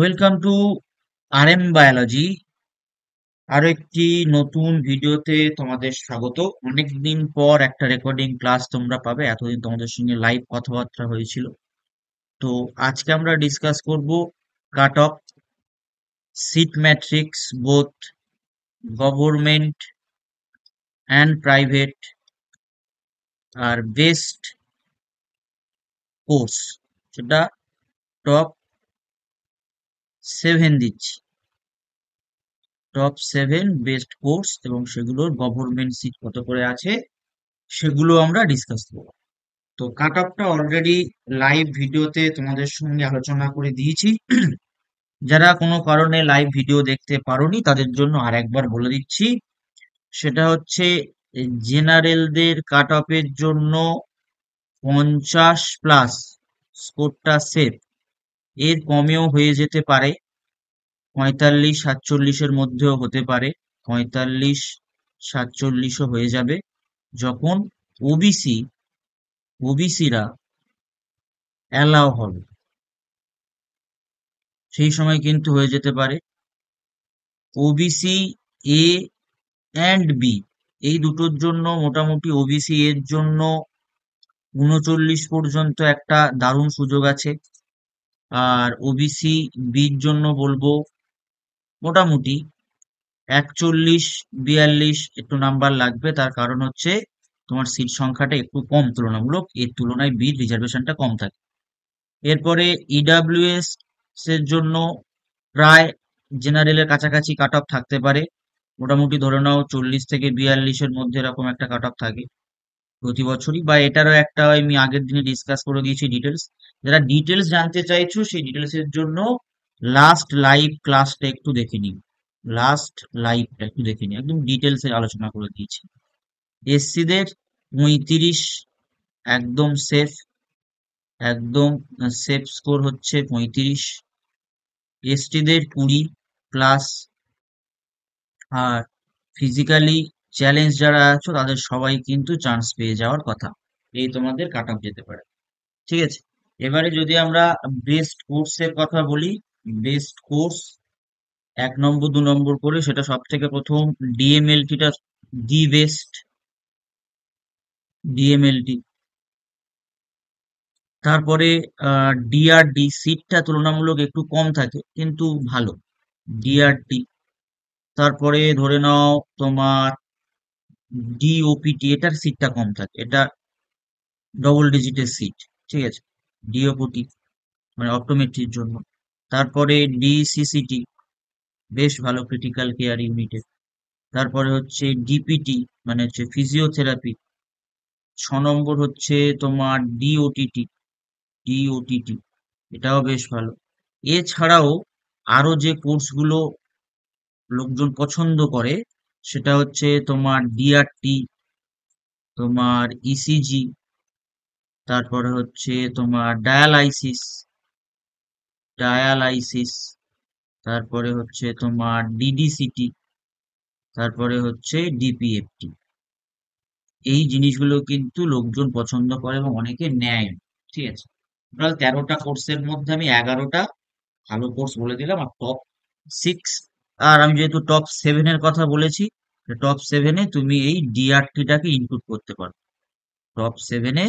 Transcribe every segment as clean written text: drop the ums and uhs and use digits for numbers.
Welcome to RM biology. আরো একটি নতুন ভিডিওতে তোমাদের স্বাগত। অনেকদিন পর একটা রেকর্ডিং ক্লাস তোমরা পাবে। এতদিন তোমাদের সঙ্গে লাইভ কথাবার্তা হয়েছিল। তো আজকে আমরা ডিসকাস করব cut off, seat matrix, both government and private, আর বেস্ট কোর্স, সেটা টপ 7 দিচ্ছি। টপ 7 বেস্ট কোর্স এবং সেগুলোর গভর্নমেন্ট সিট কত করে আছে সেগুলো আমরা ডিসকাস করব। তো কাট অফটা অলরেডি লাইভ ভিডিওতে তোমাদের সঙ্গে আলোচনা করে দিয়েছি। যারা কোনো কারণে লাইভ ভিডিও দেখতে পারোনি তাদের জন্য আর একবার বলে দিচ্ছি। সেটা হচ্ছে জেনারেলদের কাট অফের জন্য 50+ স্কোরটা সেফ, এর কমেও হয়ে যেতে পারে, 45-47-এর মধ্যেও হতে পারে, 45-47ও হয়ে যাবে যখন ওবিসিরা অ্যালাও হবে, সেই সময় কিন্তু হয়ে যেতে পারে। ওবিসি এ অ্যান্ড বি, এই দুটোর জন্য মোটামুটি ওবিসি এর জন্য 39 পর্যন্ত একটা দারুণ সুযোগ আছে। আর ওবিসি বির জন্য বলবো মোটামুটি 41-42 একটু নাম্বার লাগবে। তার কারণ হচ্ছে তোমার সিট সংখ্যাটা একটু কম, তুলনামূলক এর তুলনায় বির রিজার্ভেশনটা কম থাকে। এরপরে ইডাব্লিউএস এর জন্য প্রায় জেনারেলের কাছাকাছি কাট অফ থাকতে পারে। মোটামুটি ধরে নাও 40-42-এর মধ্যে এরকম একটা কাট অফ থাকে প্রতি বছরই। বা এটারও একটা আমি আগের দিনে ডিসকাস করে দিয়েছি ডিটেলস। যারা ডিটেলস জানতে চাইছো সেই ডিটেলস এর জন্য লাস্ট লাইভ ক্লাসটা একটু দেখে নিন। লাস্ট লাইভটা একটু দেখে নিন, একদম ডিটেলস এ আলোচনা করে দিয়েছি। এসসিদের 35 একদম সেফ, একদম সেফ স্কোর হচ্ছে 35। এসটিদের 20+। আর ফিজিক্যালি চ্যালেঞ্জ যারা আছো তাদের সবাই কিন্তু চান্স পেয়ে যাওয়ার কথা। এই তোমাদের কাট অফ যেতে পারে। ঠিক আছে, এবারে যদি আমরা বেস্ট কোর্সের কথা বলি, বেস্ট কোর্স 1 নম্বর 2 নম্বর করে, সেটা সব থেকে প্রথম ডিএমএলটিটা দি বেস্ট, ডিএমএলটি। তারপরে ডিআরডি, সিটটা তুলনামূলক একটু কম থাকে কিন্তু ভালো, ডিআরডি। তারপরে ধরে নাও তোমার ডিওপিটি, এটার সিটটা কম থাকে, এটা ডবল ডিজিটের সিট। ঠিক আছে, ডিওপিটি মানে অপটোমেট্রির জন্য। তারপরে ডিসিসিটি, বেশ ভালো, ক্রিটিক্যাল কেয়ার ইউনিটের। তারপরে হচ্ছে ডিপিটি মানে হচ্ছে ফিজিওথেরাপি। 6 নম্বর হচ্ছে তোমার ডিওটিটি, ডিওটিটি এটাও বেশ ভালো। এছাড়াও আরো যে কোর্সগুলো লোকজন পছন্দ করে সেটা হচ্ছে তোমার ডিআরটি, তোমার ইসিজি, তারপরে হচ্ছে তোমার ডায়ালাইসিস, ডায়ালাইসিস তারপরে হচ্ছে তোমার ডিডিসিটি, তারপরে হচ্ছে ডিপিএফটি। এই জিনিসগুলো কিন্তু লোকজন পছন্দ করে এবং অনেকে নেয়। ঠিক আছে, টোটাল 13টা কোর্সের মধ্যে আমি 11টা ভালো কোর্স বলে দিলাম। আর টপ 6, আর আমি যেহেতু টপ 7 এর কথা বলেছি, টপ 7-এ তুমি এই ডিআরটিটাকে ইনক্লুড করতে পারো। টপ 7-এ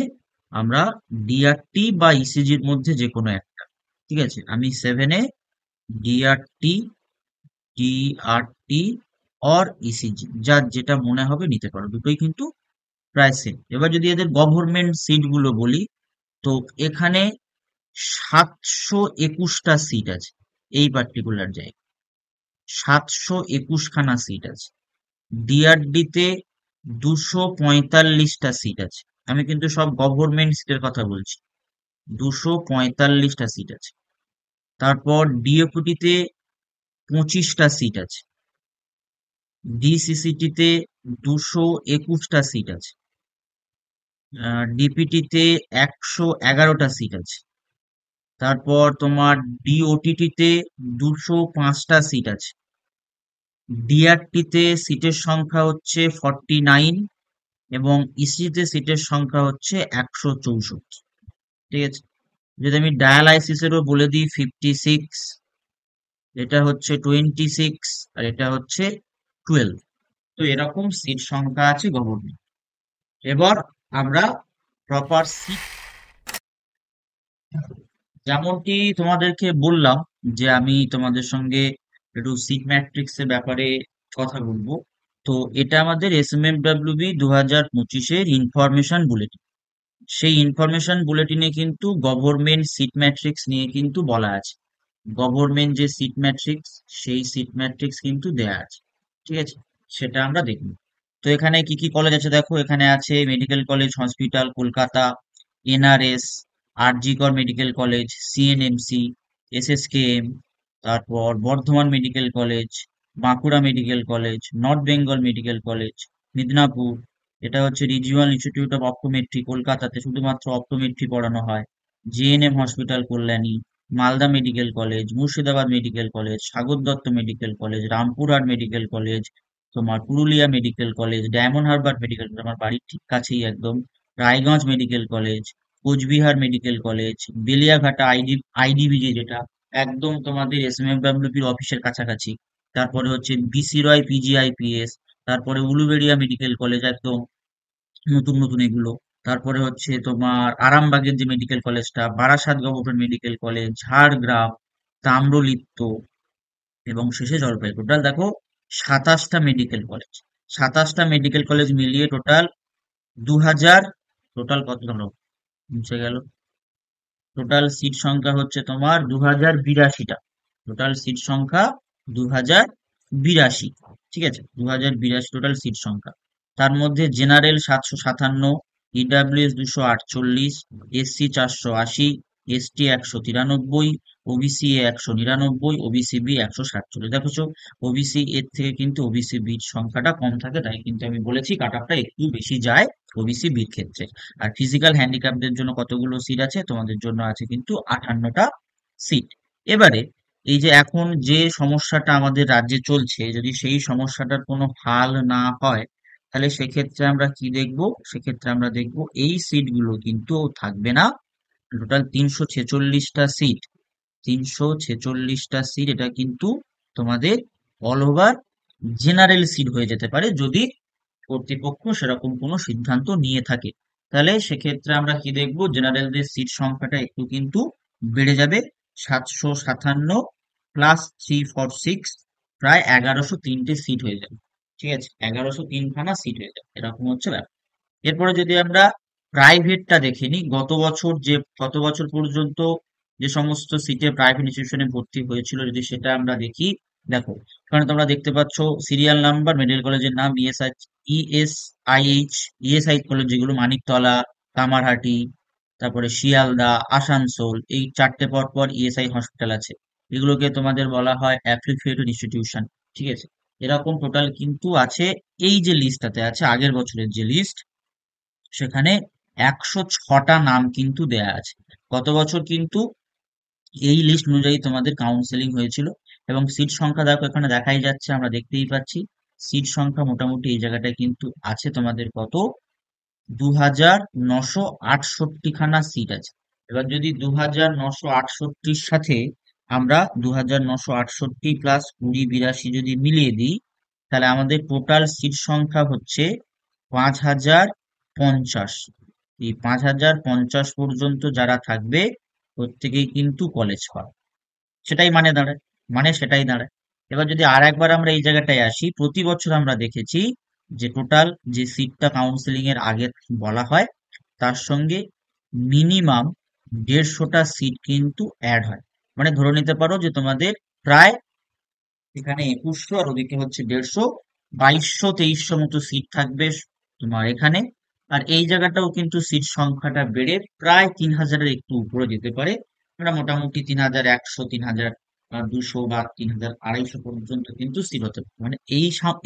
আমরা ডিআরটি বা ইসিজির মধ্যে যে কোনো একটা। ঠিক আছে, আমি 7-এ ডিআরটি, ডিআরটি অর ইসিজি, যার যেটা মনে হবে নিতে পারো, দুটোই কিন্তু প্রায় সেম। এবার যদি এদের গভর্নমেন্ট সিট গুলো বলি, তো এখানে 721টা সিট আছে। এই পার্টিকুলার জায়গায় 721খানা সিট আছে। ডিআরডি তে 245টা সিট আছে। আমি কিন্তু সব গভর্নমেন্ট সিটের কথা বলছি। 245টা সিট আছে। তারপর ডিওপিটি তে 25টা সিট আছে। ডিসিসিটি তে 221টা সিট আছে। ডিপিটি তে 111টা সিট আছে। তারপর তোমার ডিওটিটি তে 205টা সিট আছে। ডিআরটি তে সিটের সংখ্যা হচ্ছে 49 এবং ইসিতে সিটের সংখ্যা হচ্ছে 164। ঠিক আছে, যদি আমি ডায়ালাইসিসেরও বলে দিই 56, এটা হচ্ছে 26, আর এটা হচ্ছে 12। তো এরকম সিট সংখ্যা আছে গভর্নমেন্ট। এবার আমরা প্রপার সিট, যেমনটি তোমাদেরকে বললাম যে আমি তোমাদের সঙ্গে একটু সিট ম্যাট্রিক্স এর ব্যাপারে কথা বলবো। তো এটা আমাদের SMFWB 2025-এর ইনফরমেশন বুলেটিন। সেই ইনফরমেশন বুলেটিনে কিন্তু গভর্নমেন্ট সিট ম্যাট্রিক্স নিয়ে কিন্তু বলা আছে। গভর্নমেন্ট যে সিট ম্যাট্রিক্স, সেই সিট ম্যাট্রিক্স কিন্তু দেয়া আছে। ঠিক আছে, সেটা আমরা দেখব। তো এখানে কি কি কলেজ আছে দেখো, এখানে আছে medical college hospital Kolkata, NRS, RG কর মেডিকেল কলেজ, CNMC, SSKM, তারপর Bardhaman medical college, Bankura medical college, north Bengal medical college, Midnapore, এটা হচ্ছে রিজিওনাল ইনস্টিটিউট অফ অপটোমেট্রি কলকাতাতে শুধুমাত্র অপটোমেট্রি পড়ানো হয়, JNM hospital Kalyani, Malda medical college, Murshidabad medical college, Sagar Dutta medical college, Rampurhat medical college, তোমার Purulia medical college, Diamond Harbour medical college আমার বাড়ির ঠিক কাছেই একদম, Raiganj medical college, Cooch Behar medical college, Beliaghata IDBJ যেটা একদম তোমাদের SMFWP অফিসের কাছাকাছি, তারপরে হচ্ছে BC রয় PGIPS, তারপরে উলুবেড়িয়া মেডিকেল কলেজ একদম নতুন নতুন এগুলো, তারপরে হচ্ছে তোমার আরামবাগের যে মেডিকেল কলেজটা, Barasat government medical college, Jhargram, Tamralipta, এবং শেষে জলপাইগুড়ি। টোটাল দেখো 27টা মেডিকেল কলেজ। 27টা মেডিকেল কলেজ মিলিয়ে টোটাল 2000, টোটাল কত ধরো মুছে গেল, টোটাল সিট সংখ্যা হচ্ছে তোমার 2082টা। টোটাল সিট সংখ্যা 2082। ঠিক আছে, 2082 টোটাল সিট সংখ্যা। তার মধ্যে general 757, EWS 248, SC 480, ST 193, OBC A 199, OBC B 147। দেখছো, OBC এর থেকে কিন্তু OBC B সংখ্যাটা কম থাকে, তাই কিন্তু আমি বলেছি কাট অফটা একটু বেশি যায় OBC B র ক্ষেত্রে। আর ফিজিক্যাল হ্যান্ডিক্যাপদের জন্য কতগুলো সিট আছে, তোমাদের জন্য আছে কিন্তু 58টা সিট। এবারে এই যে এখন যে সমস্যাটা আমাদের রাজ্যে চলছে, যদি সেই সমস্যাটার কোনো হাল না হয়, তাহলে সেক্ষেত্রে আমরা কি দেখব, সেক্ষেত্রে আমরা দেখব এই সিটগুলো কিন্তু থাকবে না। টোটাল 346টা সিট, 346টা সিট এটা কিন্তু তোমাদের অল ওভার জেনারেল সিট হয়ে যেতে পারে, যদি কর্তৃপক্ষ সেরকম কোনো সিদ্ধান্ত নিয়ে থাকে। তাহলে সেক্ষেত্রে আমরা কি দেখবো, জেনারেলদের সিট সংখ্যাটা একটু কিন্তু বেড়ে যাবে। 757 +3 4 6, প্রায় 1103টে সিট হয়ে যাবে। ঠিক আছে, 1103খানা সিট হয়ে যাবে, এরকম হচ্ছে ব্যাপার। এরপরে যদি আমরা প্রাইভেটটা দেখে নিই, গত বছর পর্যন্ত যে সমস্ত সিটে প্রাইভেট ইনস্টিটিউশনে ভর্তি হয়েছিল, যদি সেটা আমরা দেখি, দেখো এখানে তোমরা দেখতে পাচ্ছ সিরিয়াল নাম্বার, মেডিকেল কলেজের নাম, ইএসআই কলেজ যেগুলো মানিকতলা, কামারহাটি, তারপরে শিয়ালদা, আসানসোল, এই চারটে পর পর ইএসআই হসপিটাল আছে, এগুলোকে তোমাদের বলা হয় অ্যাফিলিয়েটেড ইনস্টিটিউশন। ঠিক আছে, এরকম টোটাল কিন্তু আছে। এই যে লিস্টটাতে আছে আগের বছরের যে লিস্ট, সেখানে 106টা নাম কিন্তু দেয়া আছে। গত বছর কিন্তু এই লিস্ট অনুযায়ী তোমাদের কাউন্সেলিং হয়েছিল, এবং সিট সংখ্যা দেখো এখানে দেখাই যাচ্ছে, আমরা দেখতেই পাচ্ছি সিট সংখ্যা মোটামুটি এই জায়গাটায় কিন্তু আছে তোমাদের কত, 2968খানা সিট আছে। এবার যদি 2968-র সাথে আমরা 2968 প্লাস 20 82 যদি মিলিয়ে দিই, তাহলে আমাদের টোটাল সিট সংখ্যা হচ্ছে 5050। এই 5050 পর্যন্ত যারা থাকবে প্রত্যেকেই কিন্তু কলেজ পাবে, সেটাই সেটাই দাঁড়ায়। এবার যদি আর একবার আমরা এই জায়গাটায় আসি, প্রতি বছর আমরা দেখেছি যে টোটাল যে সিটটা কাউন্সিলিং এর আগে বলা হয়, তার সঙ্গে মিনিমাম 150টা সিট কিন্তু অ্যাড হয়। মানে ধরে নিতে পারো যে তোমাদের প্রায় এখানে 2100 আর ওদিকে হচ্ছে 150, 2200 2300 মতো সিট থাকবে তোমার এখানে। আর এই জায়গাটাও কিন্তু সিট সংখ্যাটা বেড়ে প্রায় 3000-এর একটু উপরে যেতে পারে। আমরা মোটামুটি 3100, 3200 বা 3250 পর্যন্ত কিন্তু সিট হতে পারে। মানে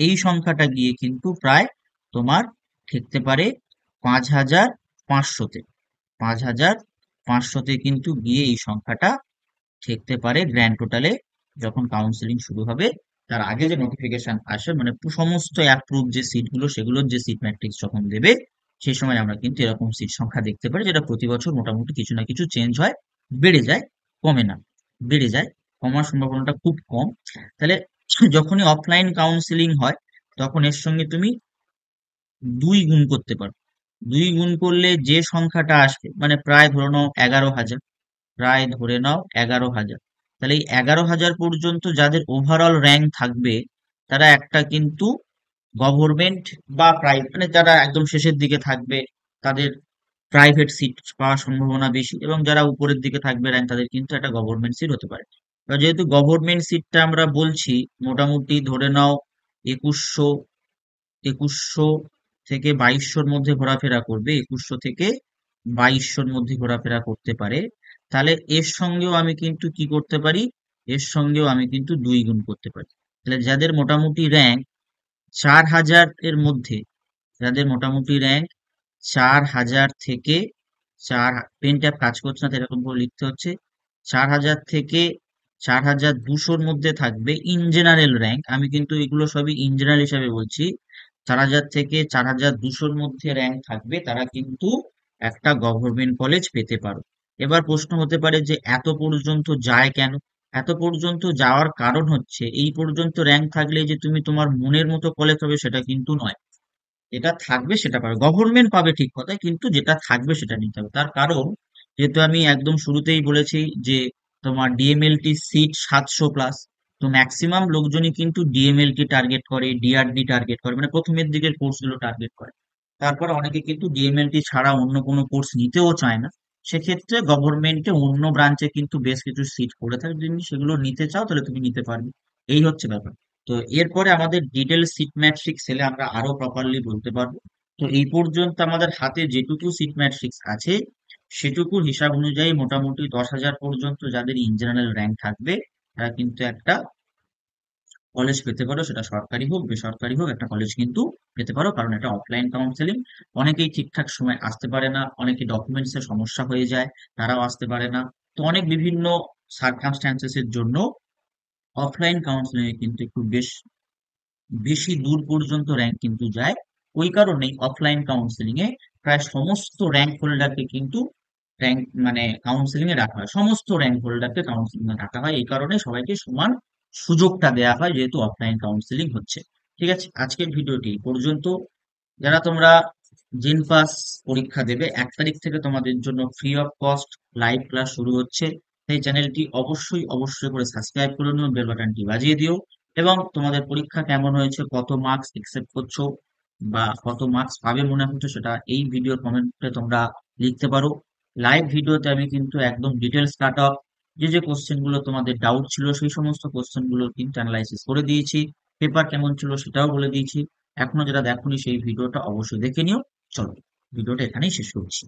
এই সংখ্যাটা গিয়ে কিন্তু প্রায় তোমার ঠেকতে পারে 5500-তে। 5500-তে কিন্তু গিয়ে এই সংখ্যাটা ঠেকতে পারে গ্র্যান্ড টোটালে, যখন কাউন্সিলিং শুরু হবে তার আগে যে নোটিফিকেশন আসে, মানে সমস্ত অ্যাপ্রুভ যে সিটগুলো সেগুলোর যে সিট ম্যাট্রিক্স যখন দেবে, সেই সময় আমরা কিন্তু এরকম সিট সংখ্যা দেখতে পারি, যেটা প্রতি বছর মোটামুটি কিছু না কিছু চেঞ্জ হয়, বেড়ে যায়, কমে না, বেড়ে যায়, কমার সম্ভাবনাটা খুব কম। তাহলে যখনই অফলাইন কাউন্সিলিং হয় তখন এর সঙ্গে তুমি 2 গুণ করতে পারো। 2 গুণ করলে যে সংখ্যাটা আসবে মানে প্রায় ধরে নাও 11,000, প্রায় ধরে নাও 11,000। তাহলে এই 11,000 পর্যন্ত যাদের ওভারঅল র্যাঙ্ক থাকবে তারা একটা কিন্তু গভর্নমেন্ট বা প্রাইভেট, মানে যারা একদম শেষের দিকে থাকবে তাদের প্রাইভেট সিট পাওয়ার সম্ভাবনা বেশি, এবং যারা উপরের দিকে থাকবে র্যাঙ্ক তাদের কিন্তু একটা গভর্নমেন্ট সিট হতে পারে। এবার যেহেতু গভর্নমেন্ট সিটটা আমরা বলছি, মোটামুটি ধরে নাও 2100 2100 থেকে 2200-র মধ্যে ঘোরাফেরা করবে, 2100 থেকে 2200-র মধ্যে ঘোরাফেরা করতে পারে। তাহলে এর সঙ্গেও আমি কিন্তু কি করতে পারি, এর সঙ্গেও আমি কিন্তু 2 গুণ করতে পারি। তাহলে যাদের মোটামুটি র্যাঙ্ক 4,000 এর মধ্যে, যাদের মোটামুটি র্যাঙ্ক 4,000 থেকে চার, পেন ট্যাব কাজ করছে না তো এরকম করে লিখতে হচ্ছে, 4,000 থেকে 4,200-র মধ্যে থাকবে ইন জেনারেল র্যাঙ্ক। আমি কিন্তু এগুলো সবই ইন জেনারেল হিসাবে বলছি। 4,000 থেকে 4,200-র মধ্যে র্যাঙ্ক থাকবে তারা কিন্তু একটা গভর্নমেন্ট কলেজ পেতে পারো। এবার প্রশ্ন হতে পারে যে এত পর্যন্ত যায় কেন? এত পর্যন্ত যাওয়ার কারণ হচ্ছে এই পর্যন্ত র্যাঙ্ক থাকলে যে তুমি তোমার মনের মতো কলেজ পাবে সেটা কিন্তু নয়। যেটা থাকবে সেটা পাবে, গভর্নমেন্ট পাবে ঠিক কথা, কিন্তু যেটা থাকবে সেটা নিতে হবে। তার কারণ, যেহেতু আমি একদম শুরুতেই বলেছি যে তোমার ডিএমএলটি সিট 700+, তো ম্যাক্সিমাম লোকজনই কিন্তু ডিএমএলটি টার্গেট করে, ডিআরডি টার্গেট করে, মানে প্রথমের দিকের কোর্সগুলো টার্গেট করে। তারপরে অনেকে কিন্তু ডিএমএলটি ছাড়া অন্য কোনো কোর্স নিতেও চায় না। সেক্ষেত্রে গভর্নমেন্টে অন্য ব্রাঞ্চে কিন্তু বেশ কিছু সিট পড়ে থাকে, যদি সেগুলো নিতে চাও তাহলে তুমি নিতে পারবে। এই হচ্ছে ব্যাপার। তো এরপরে আমাদের ডিটেল সিট ম্যাট্রিক্স এলে আমরা আরো প্রপারলি বলতে পারবো। তো এই পর্যন্ত আমাদের হাতে যেটুকু সিট ম্যাট্রিক্স আছে সেটুকুর হিসাব অনুযায়ী মোটামুটি 10,000 পর্যন্ত যাদের ইন জেনারেল র্যাঙ্ক থাকবে তারা কিন্তু একটা কলেজ পেতে পারো, সেটা সরকারি হোক বেসরকারি হোক, একটা কলেজ কিন্তু পেতে পারো। কারণ এটা অফলাইন কাউন্সেলিং, অনেকেই ঠিকঠাক সময় আসতে পারে না, অনেকে ডকুমেন্টস এর সমস্যা হয়ে যায়, তারাও আসতে পারে না। তো অনেক বিভিন্ন সার্কামস্ট্যান্সেস এর জন্য অফলাইন কাউন্সেলিং এ কিন্তু একটু বেশি দূর পর্যন্ত র্যাঙ্ক কিন্তু যায়। ওই কারণেই অফলাইন কাউন্সেলিং এ প্রায় সমস্ত র্যাঙ্ক হোল্ডারকে কিন্তু র্যাঙ্ক মানে কাউন্সেলিং এ রাখা হয়, সমস্ত র্যাঙ্ক হোল্ডারকে কাউন্সেলিং এ রাখা হয়। এই কারণে সবাইকে সমান সুযোগটা দেওয়া হয়, যেহেতু অফলাইন কাউন্সেলিং হচ্ছে। ঠিক আছে, আজকের ভিডিওটি এই পর্যন্ত। যারা তোমরা জিনপাস পরীক্ষা দেবে, 1 তারিখ থেকে তোমাদের জন্য free of cost live class শুরু হচ্ছে। সেই চ্যানেলটি অবশ্যই অবশ্যই করে সাবস্ক্রাইব করে নিও, বেল বাটনটি বাজিয়ে দিও। এবং তোমাদের পরীক্ষা কেমন হয়েছে, কত মার্কস এক্সপেক্ট করছো বা কত মার্কস পাবে মনে হচ্ছে, সেটা এই ভিডিওর কমেন্টে তোমরা লিখতে পারো। লাইভ ভিডিওতে আমি কিন্তু একদম ডিটেলস কাট অফ যে যে কোশ্চেন গুলো তোমাদের ডাউট ছিল সেই সমস্ত কোশ্চেন গুলো কিন্তু অ্যানালাইসিস করে দিয়েছি। পেপার কেমন ছিল সেটাও বলে দিয়েছি। এখনো যারা দেখোনি সেই ভিডিওটা অবশ্যই দেখে নিও। চলো, ভিডিওটা এখানেই শেষ করছি।